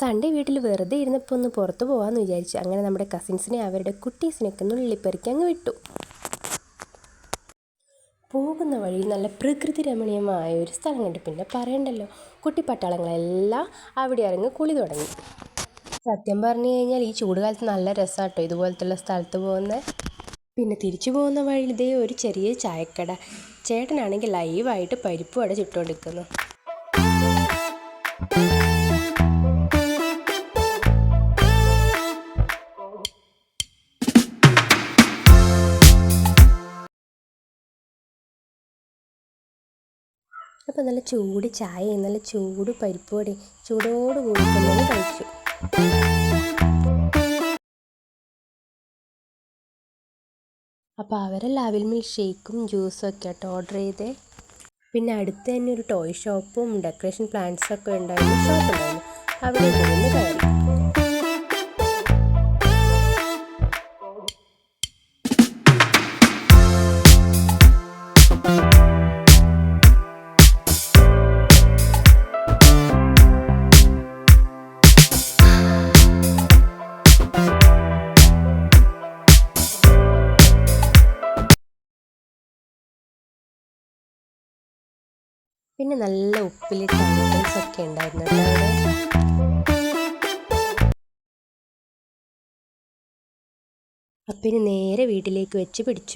Sunday വീട്ടിൽ വെറുതെ ഇരുന്നപ്പോൾ ഒന്ന് പുറത്ത് പോകാമെന്ന് വിചാരിച്ചു. അങ്ങനെ നമ്മുടെ കസിൻസിനെ അവരുടെ കുട്ടീസിനൊക്കെ നുള്ളിപ്പെറുക്കി അങ്ങ് വിട്ടു. പോകുന്ന വഴിയിൽ നല്ല പ്രകൃതി രമണീയമായ ഒരു സ്ഥലം കണ്ടു. പിന്നെ പറയണ്ടല്ലോ, കുട്ടിപ്പട്ടാളങ്ങളെല്ലാം അവിടെ ഇറങ്ങി കുളി തുടങ്ങി. സത്യം പറഞ്ഞു കഴിഞ്ഞാൽ ഈ ചൂടുകാലത്ത് നല്ല രസമാട്ടോ ഇതുപോലത്തുള്ള സ്ഥലത്ത് പോകുന്നത്. പിന്നെ തിരിച്ചു പോകുന്ന വഴിയിൽ ഇതേ ഒരു ചെറിയ ചായക്കട. ചേട്ടനാണെങ്കിൽ ലൈവായിട്ട് പരിപ്പ് വട ചുട്ടുകൊണ്ടിരിക്കുന്നു. അപ്പോൾ നല്ല ചൂട് ചായയും നല്ല ചൂട് പരിപ്പ് വടയും ചൂടോട് കൂടി തന്നെ കഴിച്ചു. അപ്പോൾ അവരെല്ലാം അവിൽ മിൽക്ക് ഷേക്കും ജ്യൂസും ഒക്കെ ആട്ടോ ഓർഡർ ചെയ്തേ. പിന്നെ അടുത്ത് തന്നെ ഒരു ടോയ് ഷോപ്പും ഡെക്കറേഷൻ പ്ലാന്റ്സൊക്കെ ഉണ്ടായിരുന്നു, ഷോപ്പ് ഉണ്ടായിരുന്നു. അവിടെ നിന്ന് കയറി. പിന്നെ നല്ല ഉപ്പിലിട്ട ഐറ്റംസ് ഒക്കെ ഉണ്ടായിരുന്നു അവിടെ. അപ്പം ഇനി നേരെ വീട്ടിലേക്ക് വെച്ച് പിടിച്ചു.